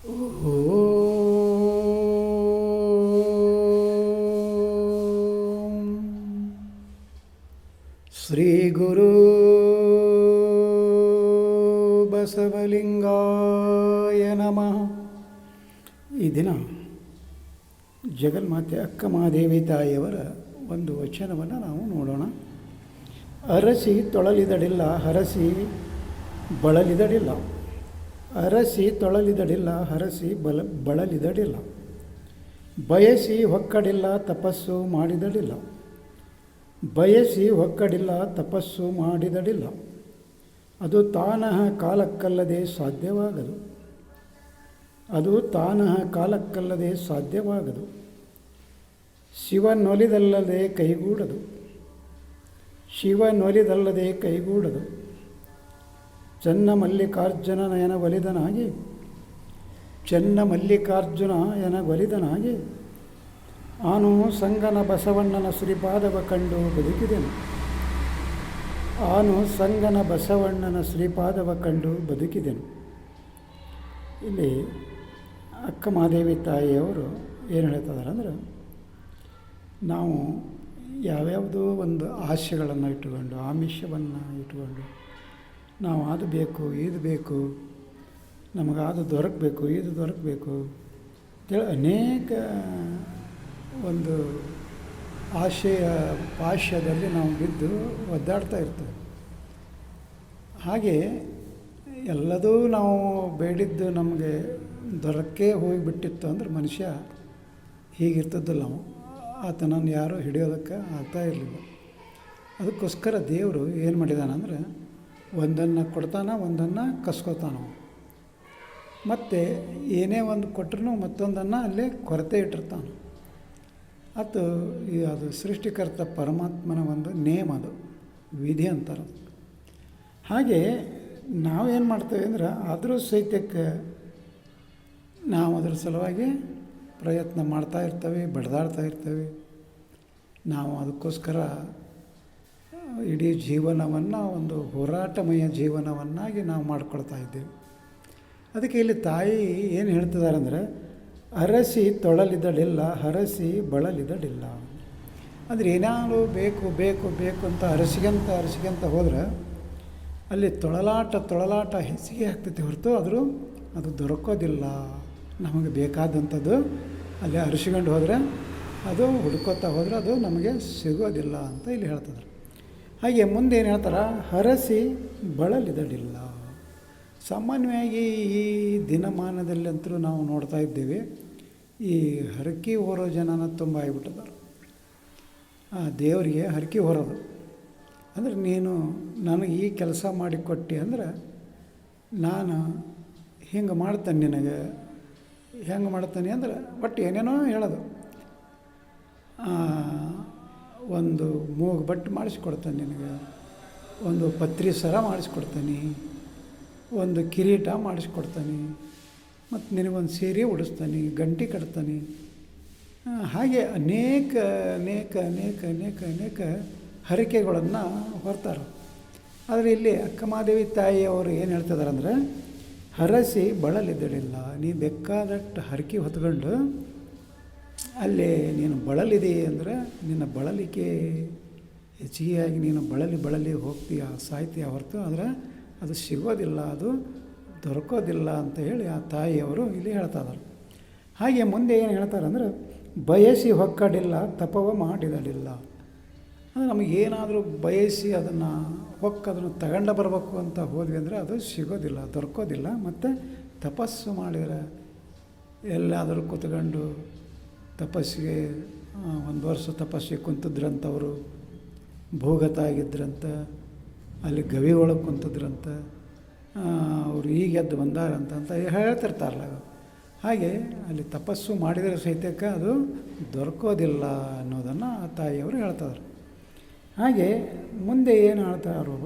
ಶ್ರೀ ಗುರು ಬಸವಲಿಂಗಾಯ ನಮಃ. ಈ ದಿನ ಜಗನ್ಮಾತೆ ಅಕ್ಕ ಮಹಾದೇವಿ ತಾಯಿಯವರ ಒಂದು ವಚನವನ್ನು ನಾವು ನೋಡೋಣ. ಅರಸಿ ತೊಳಲಿದಡಿಲ್ಲ, ಹರಸಿ ಬಳಲಿದಡಿಲ್ಲ. ಅರಸಿ ತೊಳಲಿದಡಿಲ್ಲ, ಹರಸಿ ಬಳಲಿದಡಿಲ್ಲ. ಬಯಸಿ ಹೊಕ್ಕಡಿಲ್ಲ, ತಪಸ್ಸು ಮಾಡಿದಡಿಲ್ಲ. ಬಯಸಿ ಹೊಕ್ಕಡಿಲ್ಲ, ತಪಸ್ಸು ಮಾಡಿದಡಿಲ್ಲ. ಅದು ತಾನಹ ಕಾಲಕ್ಕಲ್ಲದೆ ಸಾಧ್ಯವಾಗದು. ಅದು ತಾನಹ ಕಾಲಕ್ಕಲ್ಲದೆ ಸಾಧ್ಯವಾಗದು. ಶಿವನೊಲಿದಲ್ಲದೆ ಕೈಗೂಡದು. ಶಿವನೊಲಿದಲ್ಲದೆ ಕೈಗೂಡದು. ಚನ್ನ ಮಲ್ಲಿಕಾರ್ಜುನ ನಯನ ಒಲಿದನಾಗಿ, ಚನ್ನ ಮಲ್ಲಿಕಾರ್ಜುನ ಎನ ಒಲಿದನಾಗಿ, ಆನು ಸಂಗನ ಬಸವಣ್ಣನ ಶ್ರೀಪಾದವ ಕಂಡು ಬದುಕಿದೆನು. ಆನು ಸಂಗನ ಬಸವಣ್ಣನ ಶ್ರೀಪಾದವ ಕಂಡು ಬದುಕಿದೆನು. ಇಲ್ಲಿ ಅಕ್ಕ ಮಹಾದೇವಿ ತಾಯಿಯವರು ಏನು ಹೇಳ್ತಿದ್ದಾರೆ ಅಂದರೆ, ನಾವು ಯಾವ್ಯಾವುದೋ ಒಂದು ಆಶೆಗಳನ್ನು ಇಟ್ಟುಕೊಂಡು, ಆಮಿಷವನ್ನು ಇಟ್ಟುಕೊಂಡು, ನಾವು ಅದು ಬೇಕು, ಇದು ಬೇಕು, ನಮಗೆ ಅದು ದೊರಕಬೇಕು, ಇದು ದೊರಕಬೇಕು ಅಂತೇಳಿ ಅನೇಕ ಒಂದು ಆಶೆಯ ಪಾಶ್ಯದಲ್ಲಿ ನಾವು ಬಿದ್ದು ಒದ್ದಾಡ್ತಾ ಇರ್ತೇವೆ. ಹಾಗೆ ಎಲ್ಲದೂ ನಾವು ಬೇಡಿದ್ದು ನಮಗೆ ದೊರಕೇ ಹೋಗಿಬಿಟ್ಟಿತ್ತು ಅಂದ್ರೆ ಮನುಷ್ಯ ಹೀಗಿರ್ತದಿಲ್ಲ. ನಾವು ಆತನನ್ನು ಯಾರೂ ಹಿಡಿಯೋದಕ್ಕೆ ಆಗ್ತಾ ಇರಲಿಲ್ಲ. ಅದಕ್ಕೋಸ್ಕರ ದೇವರು ಏನು ಮಾಡಿದಾನಂದ್ರೆ, ಒಂದನ್ನು ಕೊಡ್ತಾನೆ, ಒಂದನ್ನು ಕಸ್ಕೋತಾನೆ. ಮತ್ತು ಏನೇ ಒಂದು ಕೊಟ್ಟರು ಮತ್ತೊಂದನ್ನು ಅಲ್ಲೇ ಕೊರತೆ ಇಟ್ಟಿರ್ತಾನೆ. ಅದು ಸೃಷ್ಟಿಕರ್ತ ಪರಮಾತ್ಮನ ಒಂದು ನೇಮ, ಅದು ವಿಧಿ ಅಂತಾರೆ. ಹಾಗೆ ನಾವೇನು ಮಾಡ್ತೇವೆ ಅಂದ್ರೆ, ಅದ್ರ ಸಹಿತಕ್ಕೆ ನಾವು ಅದರ ಸಲುವಾಗಿ ಪ್ರಯತ್ನ ಮಾಡ್ತಾ ಇರ್ತೇವೆ, ಬಡ್ದಾಡ್ತಾ ಇರ್ತೇವೆ. ನಾವು ಅದಕ್ಕೋಸ್ಕರ ಇಡೀ ಜೀವನವನ್ನು ಒಂದು ಹೋರಾಟಮಯ ಜೀವನವನ್ನಾಗಿ ನಾವು ಮಾಡ್ಕೊಳ್ತಾ ಇದ್ದೇವೆ. ಅದಕ್ಕೆ ಇಲ್ಲಿ ತಾಯಿ ಏನು ಹೇಳ್ತಿದ್ದಾರೆ ಅಂದರೆ, ಅರಸಿ ತೊಳಲಿದಡಿಲ್ಲ, ಹರಸಿ ಬಳಲಿದಡಿಲ್ಲ. ಅಂದರೆ ಏನಾದರೂ ಬೇಕು ಬೇಕು ಬೇಕು ಅಂತ ಅರಸಿಗಂತ ಹೋದ್ರೆ ಅಲ್ಲಿ ತೊಳಲಾಟ ಹೆಚ್ಚಿಗೆ ಆಗ್ತೈತಿ ಹೊರತು ಅದು ದೊರಕೋದಿಲ್ಲ. ನಮಗೆ ಬೇಕಾದಂಥದ್ದು ಅಲ್ಲಿ ಅರಸಿಕೊಂಡು ಹೋದರೆ, ಅದು ಹುಡ್ಕೋತಾ ಹೋದರೆ ಅದು ನಮಗೆ ಸಿಗೋದಿಲ್ಲ ಅಂತ ಇಲ್ಲಿ ಹೇಳ್ತಿದ್ರು. ಹಾಗೆ ಮುಂದೆ ಏನು ಹೇಳ್ತಾರೆ, ಹರಸಿ ಬಳಲಿದಡಿಲ್ಲ. ಸಾಮಾನ್ಯವಾಗಿ ಈ ದಿನಮಾನದಲ್ಲಂತರೂ ನಾವು ನೋಡ್ತಾ ಇದ್ದೇವೆ, ಈ ಹರಕೆ ಹೊರೋ ಜನನ ತುಂಬ ಆಗಿಬಿಟ್ಟಿದ್ದಾರೆ. ಆ ದೇವರಿಗೆ ಹರಕೆ ಹೊರೋದು ಅಂದರೆ, ನೀನು ನನಗೆ ಈ ಕೆಲಸ ಮಾಡಿಕೊಟ್ಟು ಅಂದರೆ ನಾನು ಹಿಂಗೆ ಮಾಡ್ತೇನೆ, ನಿನಗೆ ಹೆಂಗೆ ಮಾಡ್ತೇನೆ ಅಂದರೆ ಒಟ್ಟು ಏನೇನೋ ಹೇಳೋದು. ಒಂದು ಮೂಗು ಬಟ್ಟು ಮಾಡಿಸ್ಕೊಡ್ತೇನೆ ನಿನಗೆ, ಒಂದು ಪತ್ರಿ ಸರ ಮಾಡಿಸ್ಕೊಡ್ತೇನೆ, ಒಂದು ಕಿರೀಟ ಮಾಡಿಸ್ಕೊಡ್ತಾನೆ, ಮತ್ತು ನಿನಗೊಂದು ಸೀರೆ ಉಡಿಸ್ತಾನೆ, ಗಂಟೆ ಕಟ್ತಾನೆ. ಹಾಗೆ ಅನೇಕ ಅನೇಕ ಅನೇಕ ಅನೇಕ ಅನೇಕ ಹರಕೆಗಳನ್ನು ಹೊರ್ತಾರೆ. ಆದರೆ ಇಲ್ಲಿ ಅಕ್ಕ ಮಹಾದೇವಿ ತಾಯಿಯವರು ಏನು ಹೇಳ್ತಿದ್ದಾರೆ ಅಂದರೆ, ಹರಸಿ ಬಳಲಿದಡಿಲ್ಲ. ನೀ ಬೇಕಾದಷ್ಟು ಹರಕೆ ಹೊತ್ಕೊಂಡು ಅಲ್ಲಿ ನೀನು ಬಳಲಿದೆ ಅಂದರೆ ನಿನ್ನ ಬಳಲಿಕೆ ಹೆಚ್ಚಿಗೆ ಆಗಿ ನೀನು ಬಳಲಿ ಹೋಗ್ತೀಯ, ಸಾಯ್ತೀಯ ಹೊರತು ಆದರೆ ಅದು ಸಿಗೋದಿಲ್ಲ, ಅದು ದೊರಕೋದಿಲ್ಲ ಅಂತ ಹೇಳಿ ಆ ತಾಯಿಯವರು ಇಲ್ಲಿ ಹೇಳ್ತಾ ಇದ್ದಾರೆ. ಹಾಗೆ ಮುಂದೆ ಏನು ಹೇಳ್ತಾರೆ ಅಂದರೆ, ಬಯಸಿ ಹೊಕ್ಕಡಿಲ್ಲ, ತಪವ ಮಾಡಿದಡಿಲ್ಲ. ಅಂದರೆ ನಮಗೇನಾದರೂ ಬಯಸಿ ಅದನ್ನು ತಗೊಂಡು ಬರಬೇಕು ಅಂತ ಹೋದ್ವಿ ಅಂದರೆ ಅದು ಸಿಗೋದಿಲ್ಲ, ದೊರಕೋದಿಲ್ಲ. ಮತ್ತು ತಪಸ್ಸು ಮಾಡಿದರೆ ಎಲ್ಲಾದರೂ ಕೂತ್ಕೊಂಡು ತಪಸ್ಸಿಗೆ 1 ವರ್ಷ ತಪಸ್ಸಿಗೆ ಕುಂತಿದ್ರಂಥವರು ಭೂಗತ ಆಗಿದ್ರಂತ, ಅಲ್ಲಿ ಗವಿ ಒಳಗೆ ಕುಂತಿದ್ರಂತ, ಅವರು ಈಗ ಎದ್ದು ಬಂದಾರಂತ ಹೇಳ್ತಿರ್ತಾರಲ್ಲ. ಹಾಗೆ ಅಲ್ಲಿ ತಪಸ್ಸು ಮಾಡಿದರೆ ಸಹಿತಕ್ಕೆ ಅದು ದೊರಕೋದಿಲ್ಲ ಅನ್ನೋದನ್ನು ಆ ತಾಯಿಯವರು ಹೇಳ್ತಾರೆ. ಹಾಗೆ ಮುಂದೆ ಏನು ಹೇಳ್ತಾರೋ,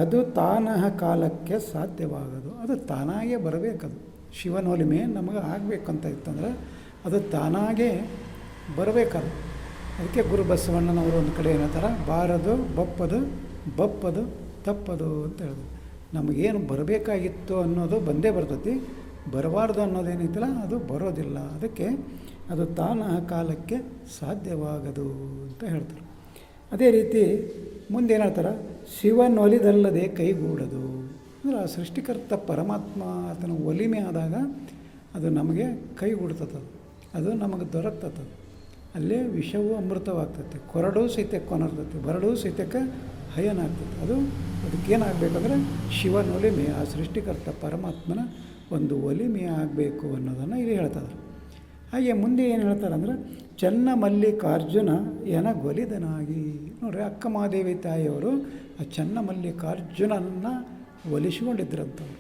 ಅದು ತಾನಹ ಕಾಲಕ್ಕೆ ಸಾಧ್ಯವಾಗದು. ಅದು ತಾನಾಗೇ ಬರಬೇಕದು. ಶಿವನೊಲಿಮೆ ನಮಗೆ ಆಗಬೇಕಂತ ಇತ್ತಂದ್ರೆ ಅದು ತಾನಾಗೇ ಬರಬೇಕದು. ಅದಕ್ಕೆ ಗುರು ಬಸವಣ್ಣನವರು ಒಂದು ಕಡೆ ಏನಂತಾರೆ, ಬಾರದು ಬಪ್ಪದು ತಪ್ಪದು ಅಂತ ಹೇಳಿದ್ರು. ನಮಗೇನು ಬರಬೇಕಾಗಿತ್ತು ಅನ್ನೋದು ಬಂದೇ ಬರ್ತೈತಿ, ಬರಬಾರ್ದು ಅನ್ನೋದೇನೈತಲ್ಲ ಅದು ಬರೋದಿಲ್ಲ. ಅದಕ್ಕೆ ಅದು ತಾನ ಕಾಲಕ್ಕೆ ಸಾಧ್ಯವಾಗದು ಅಂತ ಹೇಳ್ತಾರೆ. ಅದೇ ರೀತಿ ಮುಂದೇನು ಹೇಳ್ತಾರೆ, ಶಿವನೊಲಿದಲ್ಲದೆ ಕೈಗೂಡದು ಅಂದರೆ ಆ ಸೃಷ್ಟಿಕರ್ತ ಪರಮಾತ್ಮ ಆತನ ಒಲಿಮೆ ಆದಾಗ ಅದು ನಮಗೆ ಕೈಗೂಡ್ತದೆ, ಅದು ನಮಗೆ ದೊರಕ್ತದೆ. ಅಲ್ಲೇ ವಿಷವೂ ಅಮೃತವಾಗ್ತೈತೆ, ಕೊರಡು ಸಹಿತ ಕೊನರ್ತೈತೆ, ಬರಡು ಸಹಿತಕ್ಕೆ ಹಯನಾಗ್ತದೆ. ಅದಕ್ಕೇನಾಗಬೇಕಂದ್ರೆ ಶಿವನ ಒಲಿಮೆ, ಆ ಸೃಷ್ಟಿಕರ್ತ ಪರಮಾತ್ಮನ ಒಂದು ಒಲಿಮೆ ಆಗಬೇಕು ಅನ್ನೋದನ್ನು ಇಲ್ಲಿ ಹೇಳ್ತಾರೆ. ಹಾಗೆ ಮುಂದೆ ಏನು ಹೇಳ್ತಾರೆ ಅಂದರೆ, ಚೆನ್ನ ಮಲ್ಲಿಕಾರ್ಜುನ ಎನಗೊಲಿದನಾಗಿ. ನೋಡ್ರಿ, ಅಕ್ಕ ಮಹಾದೇವಿ ತಾಯಿಯವರು ಆ ಚೆನ್ನ ಮಲ್ಲಿಕಾರ್ಜುನನ್ನು ಒಲಿಸಿಕೊಂಡಿದ್ರಂಥವ್ರು,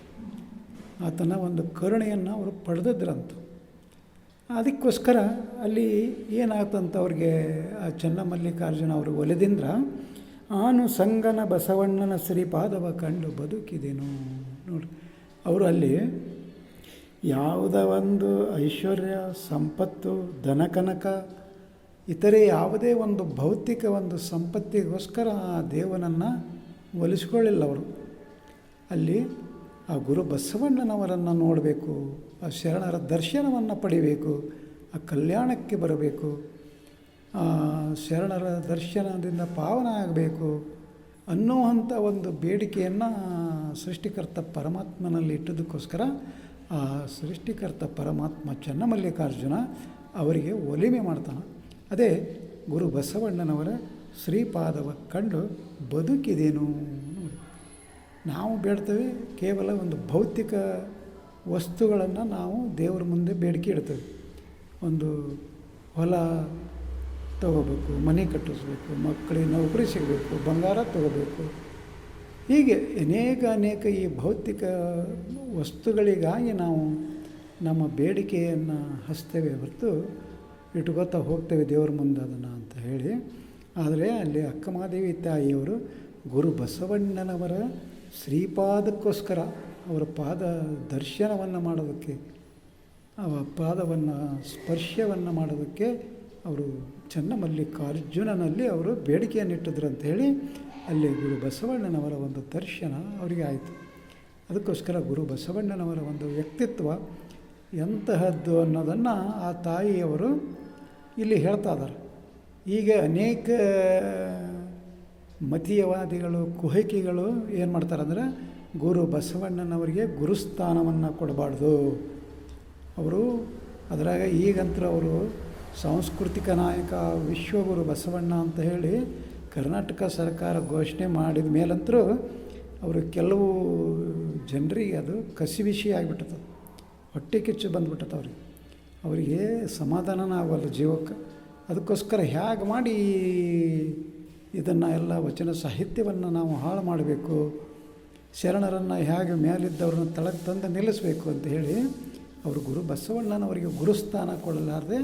ಆತನ ಒಂದು ಕರುಣೆಯನ್ನು ಅವರು ಪಡೆದಿದ್ರಂತ. ಅದಕ್ಕೋಸ್ಕರ ಅಲ್ಲಿ ಏನಾಗ್ತಂತ ಅವ್ರಿಗೆ ಆ ಚೆನ್ನ ಮಲ್ಲಿಕಾರ್ಜುನ ಅವರು ಒಲಿದಿಂದ್ರ, ಆನು ಸಂಗನ ಬಸವಣ್ಣನ ಶ್ರೀಪಾದವ ಕಂಡು ಬದುಕಿದೆನು. ನೋಡಿ, ಅವರು ಅಲ್ಲಿ ಯಾವುದ ಒಂದು ಐಶ್ವರ್ಯ ಸಂಪತ್ತು ಧನಕನಕ ಇತರೆ ಯಾವುದೇ ಒಂದು ಭೌತಿಕ ಒಂದು ಸಂಪತ್ತಿಗೋಸ್ಕರ ಆ ದೇವನನ್ನು ಒಲಿಸ್ಕೊಳ್ಳಿಲ್ಲ ಅವರು. ಅಲ್ಲಿ ಆ ಗುರು ಬಸವಣ್ಣನವರನ್ನು ನೋಡಬೇಕು, ಆ ಶರಣರ ದರ್ಶನವನ್ನು ಪಡಿಬೇಕು, ಆ ಕಲ್ಯಾಣಕ್ಕೆ ಬರಬೇಕು, ಆ ಶರಣರ ದರ್ಶನದಿಂದ ಪಾವನ ಆಗಬೇಕು ಅನ್ನುವಂಥ ಒಂದು ಬೇಡಿಕೆಯನ್ನು ಸೃಷ್ಟಿಕರ್ತ ಪರಮಾತ್ಮನಲ್ಲಿ ಇಟ್ಟದಕ್ಕೋಸ್ಕರ ಆ ಸೃಷ್ಟಿಕರ್ತ ಪರಮಾತ್ಮ ಚೆನ್ನಮಲ್ಲಿಕಾರ್ಜುನ ಅವರಿಗೆ ಒಲಿಮೆ ಮಾಡ್ತಾನೆ. ಅದೇ ಗುರು ಬಸವಣ್ಣನವರ ಶ್ರೀಪಾದವ ಕಂಡು ಬದುಕಿದೇನು. ನಾವು ಬೇಡ್ತೇವೆ ಕೇವಲ ಒಂದು ಭೌತಿಕ ವಸ್ತುಗಳನ್ನು ನಾವು ದೇವರ ಮುಂದೆ ಬೇಡಿಕೆ ಇಡ್ತೇವೆ. ಒಂದು ಹೊಲ ತಗೋಬೇಕು, ಮನೆ ಕಟ್ಟಿಸ್ಬೇಕು, ಮಕ್ಕಳಿಗೆ ನೌಕರಿ ಸಿಗಬೇಕು, ಬಂಗಾರ ತಗೋಬೇಕು, ಹೀಗೆ ಅನೇಕ ಈ ಭೌತಿಕ ವಸ್ತುಗಳಿಗಾಗಿ ನಾವು ನಮ್ಮ ಬೇಡಿಕೆಯನ್ನು ಹಚ್ತೇವೆ ಹೊರತು ಇಟ್ಕೋತಾ ಹೋಗ್ತೇವೆ ದೇವ್ರ ಮುಂದೆ ಅದನ್ನು ಅಂತ ಹೇಳಿ. ಆದರೆ ಅಲ್ಲಿ ಅಕ್ಕಮಹಾದೇವಿ ತಾಯಿಯವರು ಗುರು ಬಸವಣ್ಣನವರ ಶ್ರೀಪಾದಕ್ಕೋಸ್ಕರ ಅವರ ಪಾದ ದರ್ಶನವನ್ನು ಮಾಡೋದಕ್ಕೆ, ಆ ಪಾದವನ್ನು ಸ್ಪರ್ಶವನ್ನು ಮಾಡೋದಕ್ಕೆ ಅವರು ಚೆನ್ನಮಲ್ಲಿಕಾರ್ಜುನನಲ್ಲಿ ಅವರು ಬೇಡಿಕೆಯನ್ನು ಇಟ್ಟಿದ್ರು ಅಂತ ಹೇಳಿ ಅಲ್ಲಿ ಗುರು ಬಸವಣ್ಣನವರ ಒಂದು ದರ್ಶನ ಅವರಿಗೆ ಆಯಿತು. ಅದಕ್ಕೋಸ್ಕರ ಗುರು ಬಸವಣ್ಣನವರ ಒಂದು ವ್ಯಕ್ತಿತ್ವ ಎಂತಹದ್ದು ಅನ್ನೋದನ್ನು ಆ ತಾಯಿಯವರು ಇಲ್ಲಿ ಹೇಳ್ತಾ ಇದ್ದಾರೆ. ಈಗ ಅನೇಕ ಮತೀಯವಾದಿಗಳು ಕುಹಕಿಗಳು ಏನು ಮಾಡ್ತಾರಂದರೆ, ಗುರು ಬಸವಣ್ಣನವರಿಗೆ ಗುರುಸ್ಥಾನವನ್ನು ಕೊಡಬಾರ್ದು ಅವರು. ಅದರಾಗ ಈಗಂತೂ ಅವರು ಸಾಂಸ್ಕೃತಿಕ ನಾಯಕ ವಿಶ್ವಗುರು ಬಸವಣ್ಣ ಅಂತ ಹೇಳಿ ಕರ್ನಾಟಕ ಸರ್ಕಾರ ಘೋಷಣೆ ಮಾಡಿದ ಮೇಲಂತರೂ ಅವರು ಕೆಲವು ಜನರಿಗೆ ಅದು ಕಸಿವಿಸಿ ಆಗಿಬಿಟ್ಟದ, ಹೊಟ್ಟೆ ಕಿಚ್ಚು ಬಂದುಬಿಟ್ಟದ ಅವರಿಗೆ ಸಮಾಧಾನನ ಆಗೋಲ್ಲ ಜೀವಕ್ಕೆ. ಅದಕ್ಕೋಸ್ಕರ ಹೇಗೆ ಮಾಡಿ ಇದನ್ನು ಎಲ್ಲ ವಚನ ಸಾಹಿತ್ಯವನ್ನು ನಾವು ಹಾಳು ಮಾಡಬೇಕು, ಶರಣರನ್ನು ಹೇಗೆ ಮೇಲಿದ್ದವ್ರನ್ನ ತಳಕ್ಕೆ ತಂದು ನಿಲ್ಲಿಸಬೇಕು ಅಂತ ಹೇಳಿ ಅವರು ಗುರು ಬಸವಣ್ಣನವರಿಗೆ ಗುರುಸ್ಥಾನ ಕೊಡಲಾರದೆ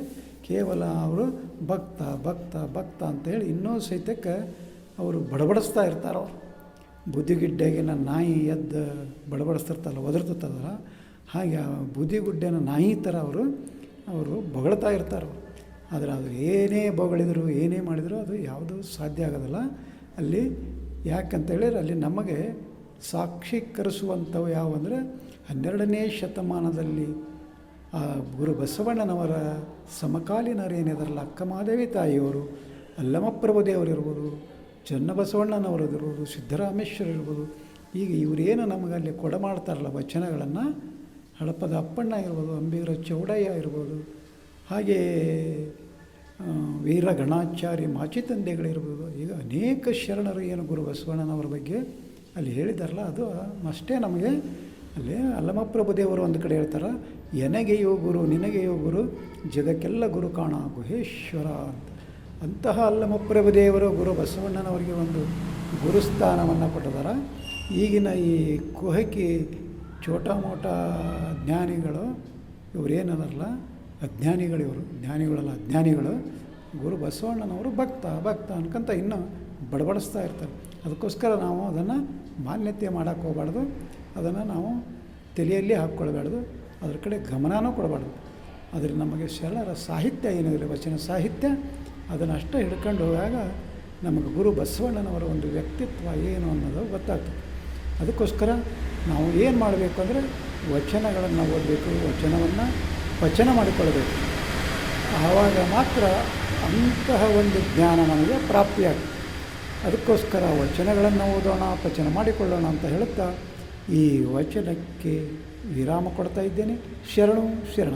ಕೇವಲ ಅವರು ಭಕ್ತ ಭಕ್ತ ಭಕ್ತ ಅಂತೇಳಿ ಇನ್ನೂ ಸಹಿತಕ್ಕೆ ಅವರು ಬಡಬಡಿಸ್ತಾ ಇರ್ತಾರೆ. ಅವರು ಬುದ್ಧಿಗಿಡ್ಡೆಗಿನ ನಾಯಿ ಎದ್ದು ಬಡಬಡಿಸ್ತಿರ್ತಲ್ಲ, ಒದರ್ತದಲ್ಲ, ಹಾಗೆ ಆ ಬುದ್ಧಿಗುಡ್ಡೆನ ನಾಯಿ ಥರ ಅವರು ಬೊಗಳ್ತಾ ಇರ್ತಾರೆ. ಆದರೆ ಅದು ಏನೇ ಬೊಗಳಿದ್ರು ಏನೇ ಮಾಡಿದರೂ ಅದು ಯಾವುದೂ ಸಾಧ್ಯ ಆಗೋದಿಲ್ಲ ಅಲ್ಲಿ. ಯಾಕಂತೇಳಿದ್ರೆ ಅಲ್ಲಿ ನಮಗೆ ಸಾಕ್ಷೀಕರಿಸುವಂಥವು ಯಾವುವಂದರೆ 12ನೇ ಶತಮಾನದಲ್ಲಿ ಆ ಗುರು ಬಸವಣ್ಣನವರ ಸಮಕಾಲೀನರೇನಿದಾರಲ್ಲ, ಅಕ್ಕಮಹಾದೇವಿ ತಾಯಿಯವರು, ಅಲ್ಲಮಪ್ರಭು ದೇವರಿರ್ಬೋದು, ಚನ್ನಬಸವಣ್ಣನವರದಿರ್ಬೋದು, ಸಿದ್ದರಾಮೇಶ್ವರ ಇರ್ಬೋದು, ಈಗ ಇವರೇನು ನಮಗೆ ಅಲ್ಲಿ ಕೊಡಮಾಡ್ತಾರಲ್ಲ ವಚನಗಳನ್ನು, ಹಡಪದ ಅಪ್ಪಣ್ಣ ಇರ್ಬೋದು, ಅಂಬಿಗರ ಚೌಡಯ್ಯ ಇರ್ಬೋದು, ಹಾಗೇ ವೀರ ಗಣಾಚಾರಿ ಮಾಚಿತಂದೆಗಳಿರ್ಬೋದು, ಈಗ ಅನೇಕ ಶರಣರು ಏನು ಗುರು ಬಸವಣ್ಣನವರ ಬಗ್ಗೆ ಅಲ್ಲಿ ಹೇಳಿದಾರಲ್ಲ, ಅದು ಅಷ್ಟೇ ನಮಗೆ ಅಲ್ಲಿ ಅಲ್ಲಮಪ್ರಭು ದೇವರು ಒಂದು ಕಡೆ ಹೇಳ್ತಾರೆ, ಎನಗೆಯೋ ಗುರು ನಿನಗೆಯೋ ಗುರು ಜಗಕ್ಕೆಲ್ಲ ಗುರು ಕಾಣ ಗುಹೇಶ್ವರ ಅಂತ. ಅಂತಹ ಅಲ್ಲಮಪ್ರಭು ದೇವರು ಗುರು ಬಸವಣ್ಣನವರಿಗೆ ಒಂದು ಗುರುಸ್ಥಾನವನ್ನು ಕೊಟ್ಟಿದ್ದಾರೆ. ಈಗಿನ ಈ ಕುಹಕಿ ಚೋಟಾ ಮೋಟ ಜ್ಞಾನಿಗಳು ಇವರೇನದಲ್ಲ, ಅಜ್ಞಾನಿಗಳು, ಇವರು ಜ್ಞಾನಿಗಳಲ್ಲ ಅಜ್ಞಾನಿಗಳು. ಗುರು ಬಸವಣ್ಣನವರು ಭಕ್ತ ಭಕ್ತ ಅನ್ಕೊಂತ ಇನ್ನೂ ಬಡಬಡಿಸ್ತಾ ಇರ್ತಾರೆ. ಅದಕ್ಕೋಸ್ಕರ ನಾವು ಅದನ್ನು ಮಾನ್ಯತೆ ಮಾಡೋಕ್ಕೆ ಹೋಗಬಾರ್ದು, ಅದನ್ನು ನಾವು ತಲೆಯಲ್ಲಿ ಹಾಕ್ಕೊಳ್ಬಾರ್ದು, ಅದ್ರ ಕಡೆ ಗಮನನೂ ಕೊಡಬಾರ್ದು. ಆದರೆ ನಮಗೆ ಶರಣರ ಸಾಹಿತ್ಯ ಏನಿದೆ, ವಚನ ಸಾಹಿತ್ಯ, ಅದನ್ನು ಅಷ್ಟೇ ಹಿಡ್ಕೊಂಡು ಹೋದಾಗ ನಮಗೆ ಗುರು ಬಸವಣ್ಣನವರ ಒಂದು ವ್ಯಕ್ತಿತ್ವ ಏನು ಅನ್ನೋದು ಗೊತ್ತಾಗ್ತದೆ. ಅದಕ್ಕೋಸ್ಕರ ನಾವು ಏನು ಮಾಡಬೇಕು ಅಂದರೆ ವಚನಗಳನ್ನು ಓದಬೇಕು, ವಚನವನ್ನು ವಚನ ಮಾಡಿಕೊಳ್ಳಬೇಕು. ಆವಾಗ ಮಾತ್ರ ಅಂತಹ ಒಂದು ಜ್ಞಾನ ನಮಗೆ ಪ್ರಾಪ್ತಿಯಾಗುತ್ತೆ. ಅದಕ್ಕೋಸ್ಕರ ವಚನಗಳನ್ನು ಓದೋಣ, ಪಚನ ಮಾಡಿಕೊಳ್ಳೋಣ ಅಂತ ಹೇಳುತ್ತಾ ಈ ವಚನಕ್ಕೆ ವಿರಾಮ ಕೊಡ್ತಾ ಇದ್ದೇನೆ. ಶರಣು ಶರಣ.